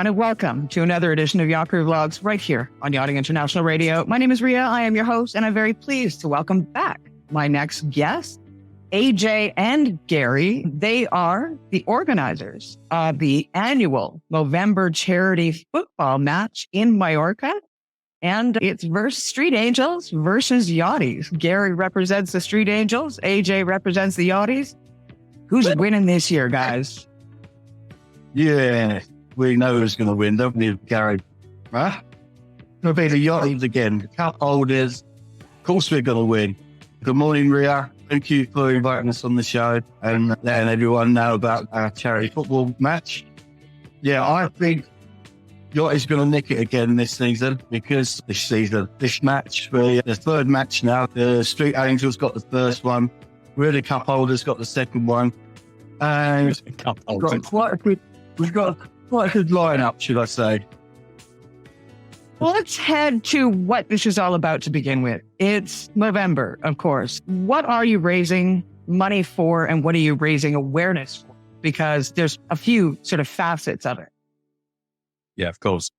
everyone, and welcome to another edition of Yacht Crew Vlogs right here on Yachting International Radio. My name is Ria. I am your host, and I'm very pleased to welcome back my next guests, AJ and Gary. They are the organizers of the annual November charity football match in Mallorca. And it's Street Angels versus Yachties. Gary represents the Street Angels. AJ represents the Yachties. Who's winning this year, guys? Yeah, we know who's going to win, don't we, Gary? Huh? It'll be the Yachties again, the cup holders. Of course we're going to win. Good morning, Ria. Thank you for inviting us on the show and letting everyone know about our charity football match. Yeah, I think Yachties going to nick it again this season because this match, we're the third match now. The Street Angels got the first one. We're the cup holders, got the second one. And we've got quite a good lineup, should I say. Well, let's head to what this is all about to begin with. It's November, of course. What are you raising money for, and what are you raising awareness for? Because there's a few sort of facets of it. Yeah, of course.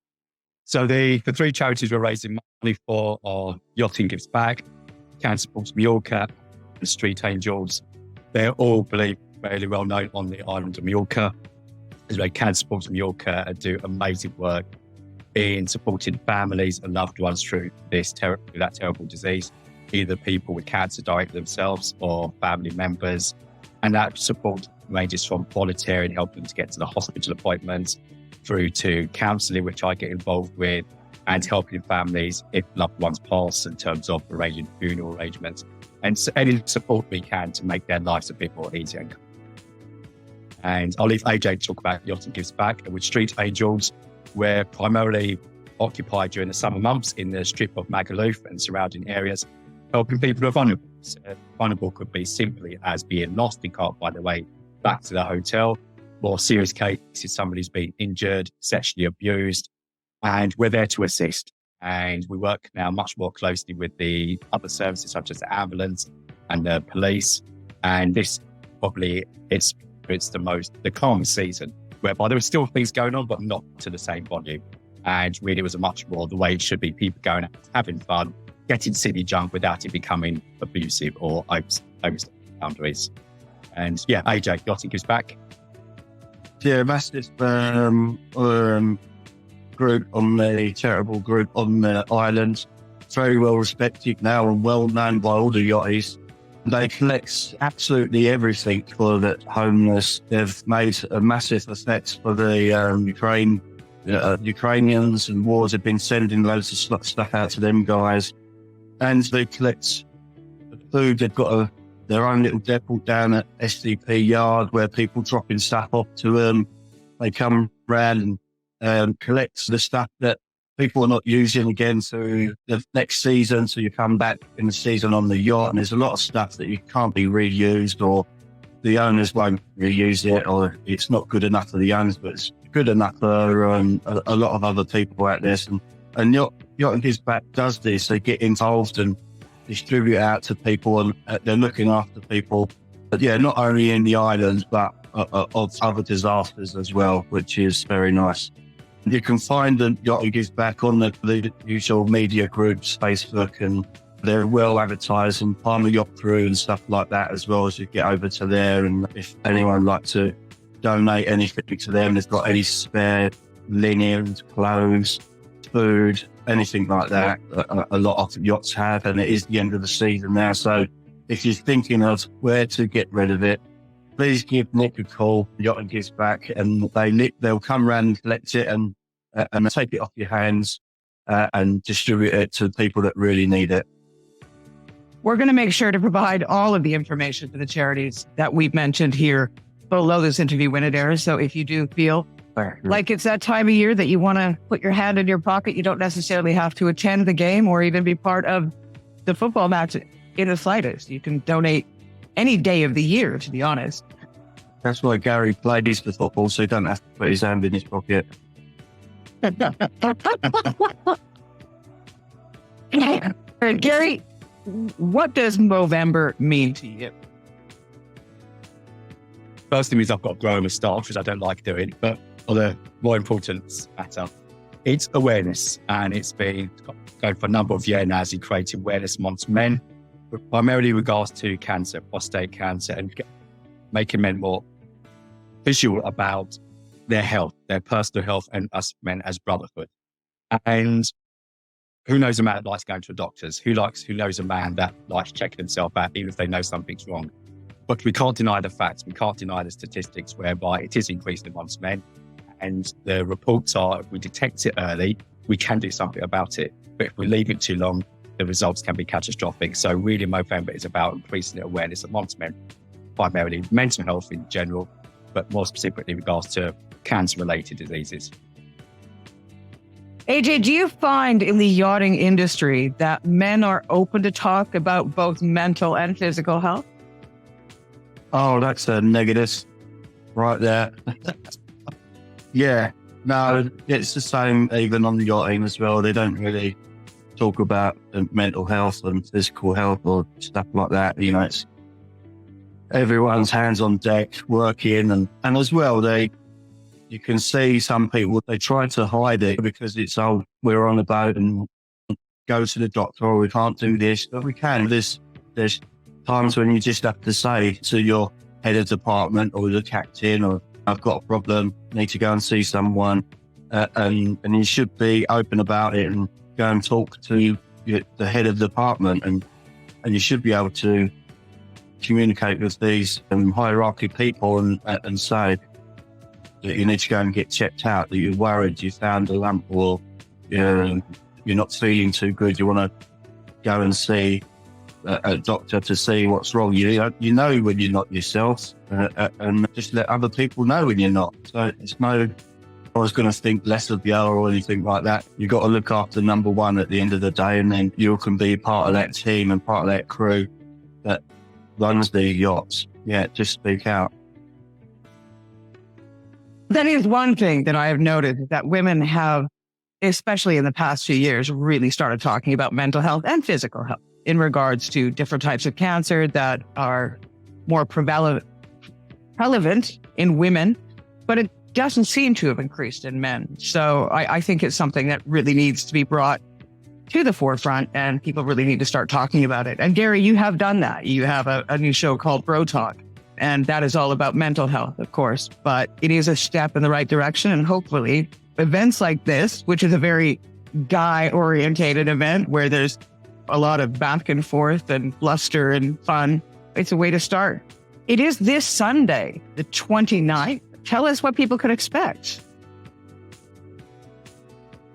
So the three charities we're raising money for are Yachting Gives Back, Can Supports Mallorca, and Street Angels. They're all fairly well known on the island of Mallorca. As they Can Supports Mallorca and do amazing work in supporting families and loved ones through that terrible disease, either people with cancer directly themselves or family members. And that support ranges from volunteering, helping them to get to the hospital appointments, through to counselling, which I get involved with, and helping families if loved ones pass in terms of arranging funeral arrangements, and so any support we can to make their lives a bit more easier. And I'll leave AJ to talk about Yachting Gives Back. And with Street Angels, we're primarily occupied during the summer months in the strip of Magaluf and surrounding areas, helping people who are vulnerable. So vulnerable could be simply as being lost and can't find their way back to the hotel. More serious cases, somebody's been injured, sexually abused, and we're there to assist. And we work now much more closely with the other services such as the ambulance and the police. And this probably it's the calmest season, whereby there are still things going on, but not to the same volume. And really, it was a much more the way it should be: people going out, having fun, getting silly drunk without it becoming abusive or overstepping boundaries. And yeah, AJ, Yachting Gives Back. Yeah, massive group on the charitable group on the island. Very well respected now and well known by all the Yachties. They collect absolutely everything for the homeless. They've made a massive effect for the Ukrainians, and wars have been sending loads of stuff out to them guys. And they collect food. They've got their own little depot down at SDP Yard where people dropping stuff off to them. They come round and collect the stuff that people are not using again through the next season. So you come back in the season on the yacht, and there's a lot of stuff that you can't be reused, or the owners won't reuse it, or it's not good enough for the owners, but it's good enough for a lot of other people out there. And Yachting Gives Back does this. They get involved and distribute out to people, and they're looking after people. But yeah, not only in the islands, but of other disasters as well, which is very nice. You can find the Yachting Gives Back on the usual media groups, Facebook, and they're well advertised in Palmer Yacht Crew and stuff like that as well, as you get over to there. And if anyone would like to donate anything to them, they've got any spare linen, clothes, food, anything like that. A lot of yachts have, and it is the end of the season now. So if you're thinking of where to get rid of it, please give Nick a call, Yachting Gives Back, and they'll come round and collect it and take it off your hands and distribute it to people that really need it. We're going to make sure to provide all of the information to the charities that we've mentioned here below this interview when it airs. So if you do feel like it's that time of year that you want to put your hand in your pocket, you don't necessarily have to attend the game or even be part of the football match in the slightest. You can donate any day of the year, to be honest. That's why Gary plays for football, so he doesn't have to put his hand in his pocket. Gary, what does Movember mean to you? First thing is I've got to grow a moustache, which I don't like doing, but or the more important matter. It's awareness, and it's been going for a number of years now as in creating awareness amongst men, but primarily in regards to cancer, prostate cancer, and making men more visual about their health, their personal health, and us men as brotherhood. And who knows a man that likes going to a doctor's? Who knows a man that likes checking himself out, even if they know something's wrong? But we can't deny the facts. We can't deny the statistics whereby it is increasing amongst men. And the reports are, if we detect it early, we can do something about it. But if we leave it too long, the results can be catastrophic. So really, Movember is about increasing the awareness amongst men, primarily mental health in general, but more specifically in regards to cancer-related diseases. AJ, do you find in the yachting industry that men are open to talk about both mental and physical health? Oh, that's a negative right there. Yeah, no, it's the same even on the yachting as well. They don't really talk about mental health and physical health or stuff like that. You know, it's everyone's hands on deck working, and as well, you can see some people, they try to hide it because it's, oh, we're on a boat and go to the doctor, or we can't do this, but we can. There's times when you just have to say to your head of department or the captain, or I've got a problem, need to go and see someone, and you should be open about it and go and talk to the head of the department, and you should be able to communicate with these hierarchy people and say that you need to go and get checked out, that you're worried, you found a lump, or you're not feeling too good, you want to go and see a doctor to see what's wrong. You know when you're not yourself, and just let other people know when you're not. So it's no, I was going to think less of the other or anything like that. You've got to look after number one at the end of the day, and then you can be part of that team and part of that crew that runs the yachts. Yeah, just speak out. That is one thing that I have noted, that women have, especially in the past few years, really started talking about mental health and physical health in regards to different types of cancer that are more prevalent in women, but it doesn't seem to have increased in men. So I think it's something that really needs to be brought to the forefront, and people really need to start talking about it. And Gary, you have done that. You have a new show called Bro Talk, and that is all about mental health, of course, but it is a step in the right direction. And hopefully events like this, which is a very guy-orientated event where there's a lot of back and forth and bluster and fun, it's a way to start. It is this Sunday, the 29th. Tell us what people could expect.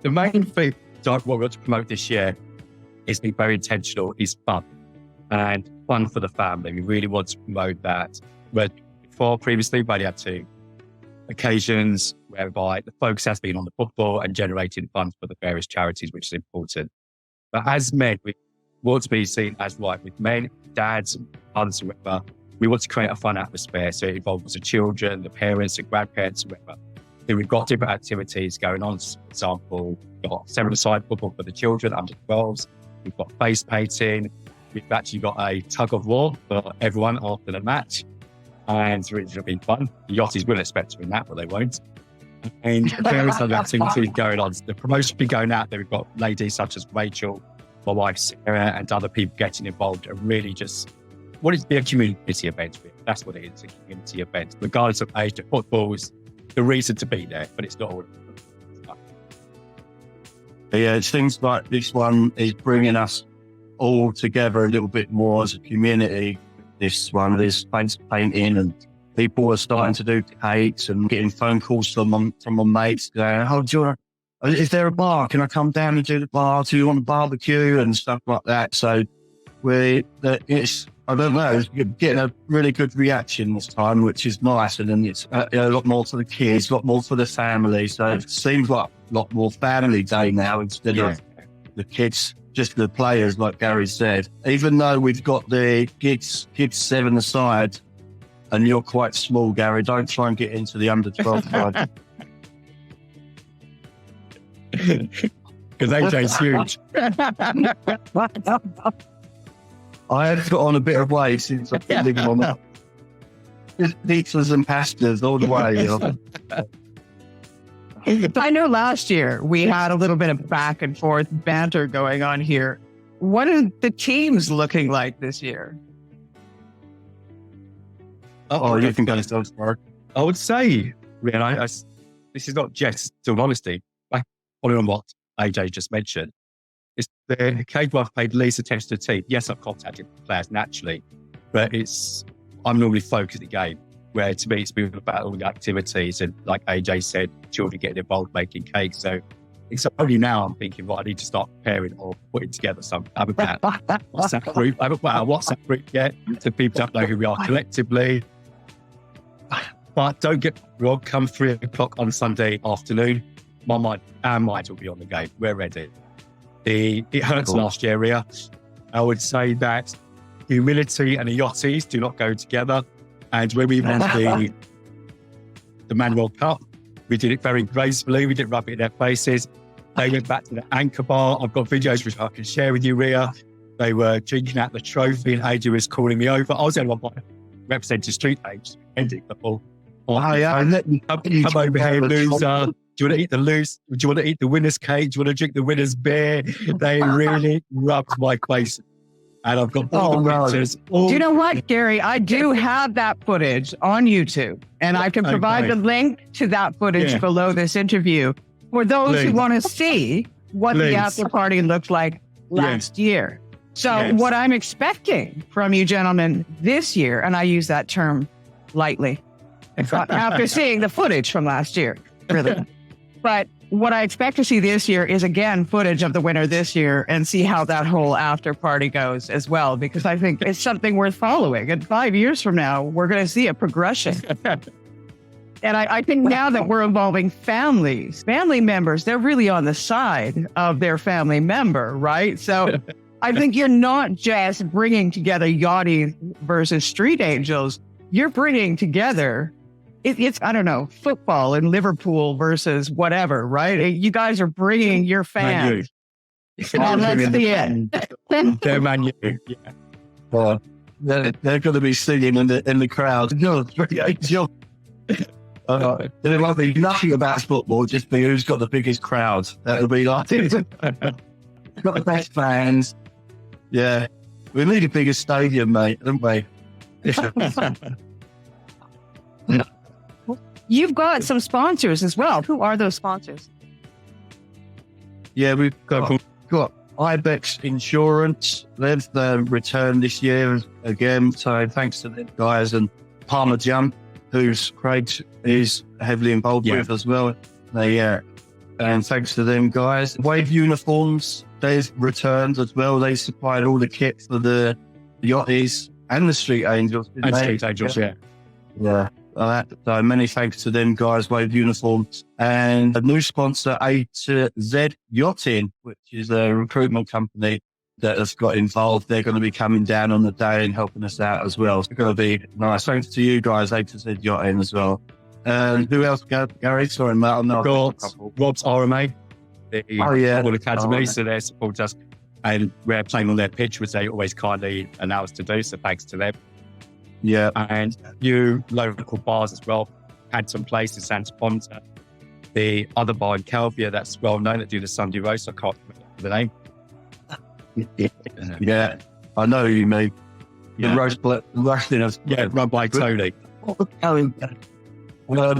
The main thing what we want to promote this year is being very intentional, is fun, and fun for the family. We really want to promote that. But previously, we only had two occasions whereby the focus has been on the football and generating funds for the various charities, which is important. But as men, we want to be seen as right with men, dads, mothers, whoever. We want to create a fun atmosphere. So it involves the children, the parents, the grandparents, whoever. Then we've got different activities going on. For example, we've got 7-a-side football for the children under 12s. We've got face painting. We've actually got a tug of war for everyone after the match. And it's really been fun. The Yachties will expect to win that, but they won't. And various other activities going on. The promotion will be going out there. We've got ladies such as Rachel, my wife Sarah, and other people getting involved, and really just what is be a community event. That's what it is, a community event. Regardless of age, the football is the reason to be there, but it's not all. Yeah, it seems like this one is bringing us all together a little bit more as a community. This one, this face painting, and people are starting to do cakes and getting phone calls from my mates going, "Oh, do you want is there a bar? Can I come down and do the bar? Do you want a barbecue?" and stuff like that. So I don't know, it's getting a really good reaction this time, which is nice. And then it's a lot more for the kids, a lot more for the family. So it seems like a lot more family day now instead of the kids, just the players, like Gary said. Even though we've got the kids 7-a-side, and you're quite small, Gary, don't try and get into the under 12 side. Because AJ's huge. I have got on a bit of weight since I've been living on that. Just pizzas and pastas all the way. You know? I know last year we had a little bit of back and forth banter going on here. What are the teams looking like this year? Oh, you can go so far. I would say, this is not just still honesty. Like, following on what AJ just mentioned, it's the occasion where I've paid least attention to the team. Yes, I've contacted players naturally, but I'm normally focused on the game. Where to me, it's been about all the activities and, like AJ said, children getting involved making cakes. So it's only now I'm thinking, right, I need to start preparing or putting together some. I haven't put out a WhatsApp group. I haven't put out a WhatsApp group yet, so people don't know who we are collectively. But don't get wrong, come 3 o'clock on Sunday afternoon, our minds will be on the game. We're ready. It hurts last year, Ria. I would say that humility and the Yachties do not go together. And when we won the Man World Cup, we did it very gracefully. We didn't rub it in their faces. They went back to the anchor bar. I've got videos which I can share with you, Ria. They were drinking out the trophy and AJ was calling me over. I was the only one representing street games, ending the ball. Come over here, loser. Do you want to eat do you want to eat the winner's cake? Do you want to drink the winner's beer? They really rubbed my face. And I've got all the pictures. Do you know what, Gary? I do have that footage on YouTube, and I can provide the link to that footage below this interview for those who want to see what the after party looked like last year. So what I'm expecting from you gentlemen this year, and I use that term lightly, after seeing the footage from last year, really. But what I expect to see this year is, again, footage of the winner this year and see how that whole after party goes as well, because I think it's something worth following. And 5 years from now, we're going to see a progression. And I think now that we're involving family members, they're really on the side of their family member, right? So I think you're not just bringing together Yachties versus Street Angels. You're bringing together it's, I don't know, football in Liverpool versus whatever, right? You guys are bringing your fans. And that's the end. They're Man U. Yeah. Well, they're going to be singing in the crowd. No, there might be nothing about football, just be who's got the biggest crowd. That'll be like it. Got the best fans. Yeah. We need a bigger stadium, mate, don't we? You've got some sponsors as well. Who are those sponsors? Yeah, we've got Ibex Insurance. They've returned this year again. So thanks to them guys, and Palmer Jump, who's Craig is heavily involved with as well. And thanks to them guys. Wave Uniforms, they've returned as well. They supplied all the kit for the Yachties and the Street Angels. Street Angels, yeah. So many thanks to them guys, Wave Uniforms, and a new sponsor, A to Z Yachting, which is a recruitment company that has got involved. They're going to be coming down on the day and helping us out as well. It's going to be nice. Thanks to you guys, A to Z Yachting as well. And who else, Gary? Sorry, Matt. I'm not. Rob's RMA, the Football Academy, so they support us. And we're playing on their pitch, which they always kindly allow us to do. So thanks to them. Yeah. And you local bars as well. Had some place in Santa Ponta. The other bar in Calvia that's well known that do the Sunday roast. I can't remember the name. Yeah. I know who you mean. The roast dinners. Yeah, run by Tony.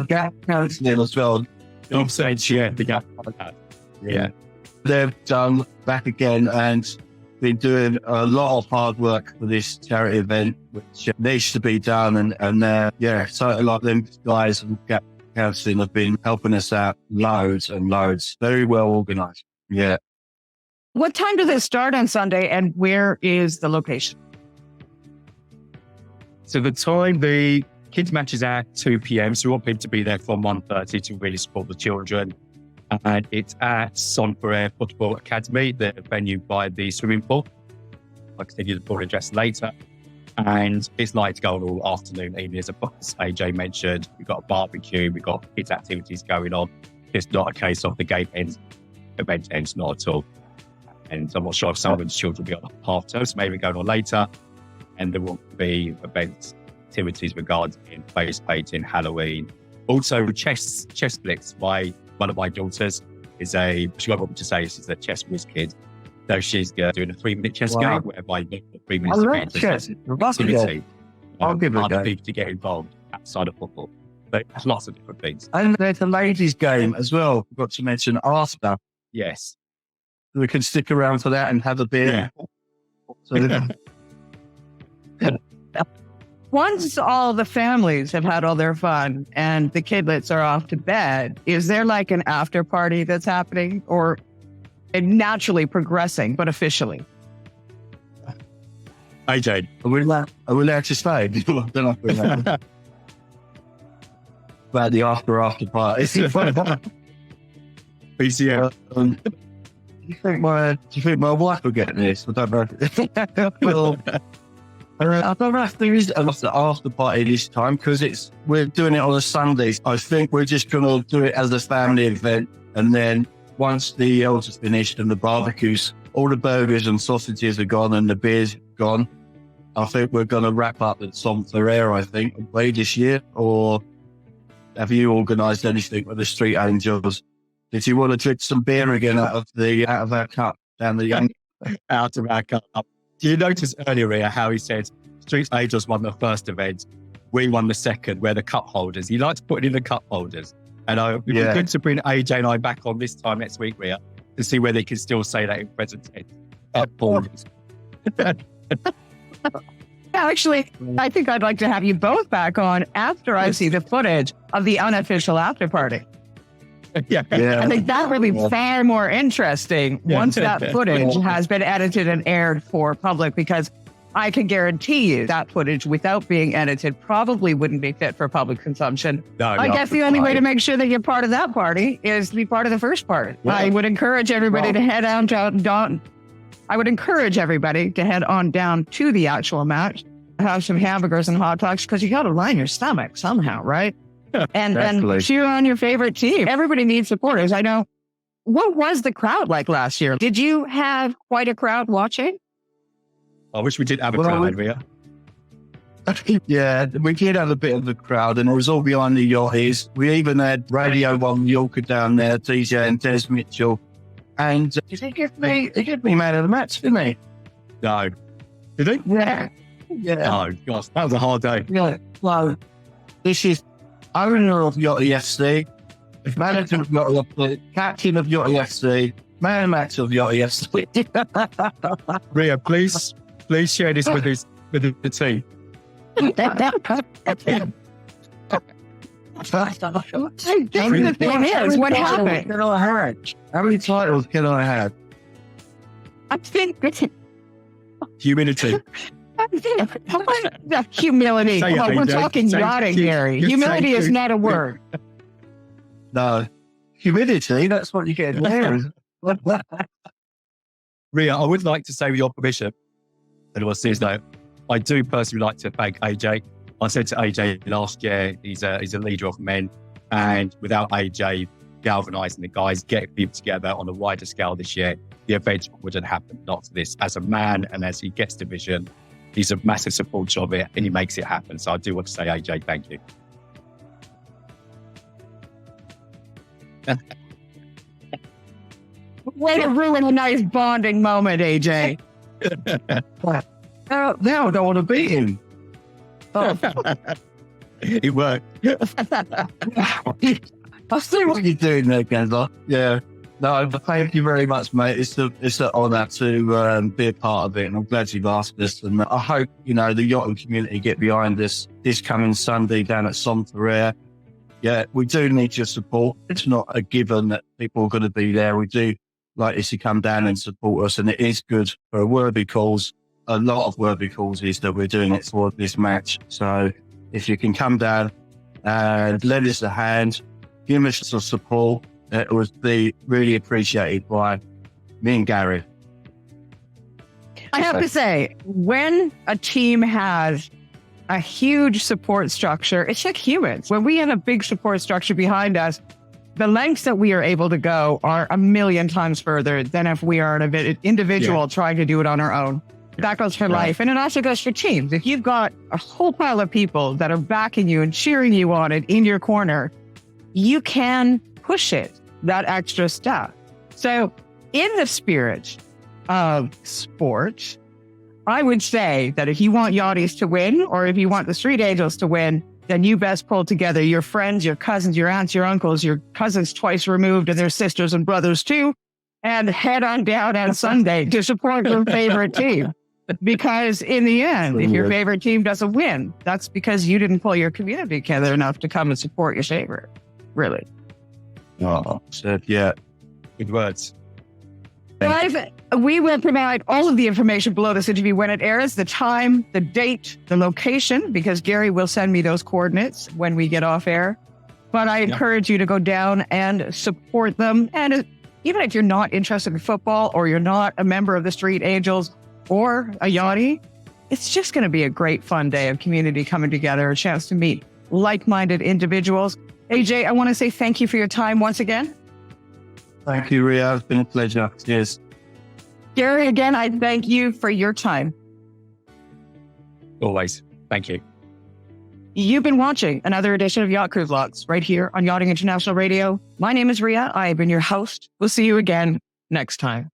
Gap Counselling as well. I'm saying, the Gap. Yeah. They've done back again and been doing a lot of hard work for this charity event, which needs to be done. And so like them guys and Gap Counselling have been helping us out loads and loads. Very well organised. Yeah. What time does it start on Sunday and where is the location? So the time, the kids match is at 2 p.m. So we want people to be there from 1:30 to really support the children. And it's at Sonfrere Football Academy, the venue by the swimming pool. I can send you the full address later. And it's like to go on all afternoon, evening, as AJ mentioned. We've got a barbecue, we've got kids' activities going on. It's not a case of the game ends, event ends, not at all. And I'm not sure if some of the children will be on half term, so maybe going on later. And there will be events, activities regarding face painting, Halloween. Also, chess flicks by one of my daughters she won't want me to say she's a chess whiz kid. So she's doing a 3-minute chess game whereby 3 minutes I of love chess. activity. I'll give it a go. People to get involved outside of football. But there's lots of different things. And there's a ladies' game as well. Forgot to mention after. Yes. We can stick around for that and have a beer. Yeah. So, Once all the families have had all their fun and the kidlets are off to bed, is there like an after party that's happening, or naturally progressing, but officially? AJ. are we allowed to say? Don't know if we're allowed. About the after party. BCM. Do you think my wife will get this? I don't know. Well, I don't know if there is an after party this time because we're doing it on a Sunday. I think we're just going to do it as a family event, and then once the elves are finished and the barbecues, all the burgers and sausages are gone and the beer's gone, I think we're going to wrap up at Som Ferrer, I think, and play this year. Or have you organised anything with the Street Angels? Did you want to drink some beer again out of our cup down the young? Out of our cup. Do you notice earlier, Ria, how he said Street Angels won the first event, we won the second, we're the cup holders. He likes putting in the cup holders. And it'd be good to bring AJ and I back on this time next week, Ria, to see whether he can still say that in present tense. Cup holders. Actually, I think I'd like to have you both back on after I see the footage of the unofficial after party. Yeah. I think that would be far more interesting once that footage has been edited and aired for public, because I can guarantee you that footage without being edited probably wouldn't be fit for public consumption. I guess the only way to make sure that you're part of that party is to be part of the first part. Yeah. I would encourage everybody to head on down. I would encourage everybody to head on down to the actual match, have some hamburgers and hot dogs, because you got to line your stomach somehow, right? And cheer on your favorite team. Everybody needs supporters. I know. What was the crowd like last year? Did you have quite a crowd watching? I wish we did have a crowd, Ria. Yeah, we did have a bit of a crowd, and it was all behind the Yachties. We even had Radio 1 Mallorca down there, DJ and Des Mitchell. And he gave me man of the match, didn't he? No. Did he? Yeah. Oh, gosh, that was a hard day. Yeah. Well, this is owner of Yachty FC, manager of Yachty FC, captain of Yachty FC, man match of Yachty FC. Ria, please share this with the team. The thing is, what happened? How many titles can I have? I think Humility. Humility. Say it, We're AJ. talking yachting, Gary. Humility is not a word. No. Humidity, that's what you get there. Ria, I would like to say, with your permission, and what's this though, I do personally like to thank AJ. I said to AJ last year, he's a leader of men, and without AJ galvanising the guys, getting people together on a wider scale this year, the event wouldn't happen. Not this. As a man, and as he gets the vision, he's a massive supporter of it, and he makes it happen. So I do want to say, AJ, thank you. Way to ruin a nice bonding moment, AJ. Now I don't want to beat him. Oh. It worked. I see what you're doing there, Gandalf. Yeah. No, thank you very much, mate. It's an honour to be a part of it, and I'm glad you've asked us. And I hope, the yachting community get behind us this coming Sunday down at Som Ferrer. Yeah, we do need your support. It's not a given that people are going to be there. We do like you to come down and support us, and it is good for a worthy cause. A lot of worthy causes that we're doing it for this match. So if you can come down and lend us a hand, give us some support, it would be really appreciated by me and Gary. I have to say, when a team has a huge support structure, it's like humans. When we have a big support structure behind us, the lengths that we are able to go are a million times further than if we are an individual trying to do it on our own. That goes for life. And it also goes for teams. If you've got a whole pile of people that are backing you and cheering you on it in your corner, you can push it that extra step. So in the spirit of sport, I would say that if you want Yachties to win, or if you want the Street Angels to win, then you best pull together your friends, your cousins, your aunts, your uncles, your cousins twice removed, and their sisters and brothers too, and head on down on Sunday to support your favorite team. Because in the end, if your favorite team doesn't win, that's because you didn't pull your community together enough to come and support your favorite. Really. Oh, said, yeah. Good words. Guys, we will provide all of the information below this interview when it airs, the time, the date, the location, because Gary will send me those coordinates when we get off air. But I encourage you to go down and support them. And even if you're not interested in football, or you're not a member of the Street Angels or a Yachty, it's just going to be a great fun day of community coming together, a chance to meet like-minded individuals. AJ, I want to say thank you for your time once again. Thank you, Ria. It's been a pleasure. Cheers. Gary, again, I thank you for your time. Always. Thank you. You've been watching another edition of Yacht Crew Vlogs right here on Yachting International Radio. My name is Ria. I have been your host. We'll see you again next time.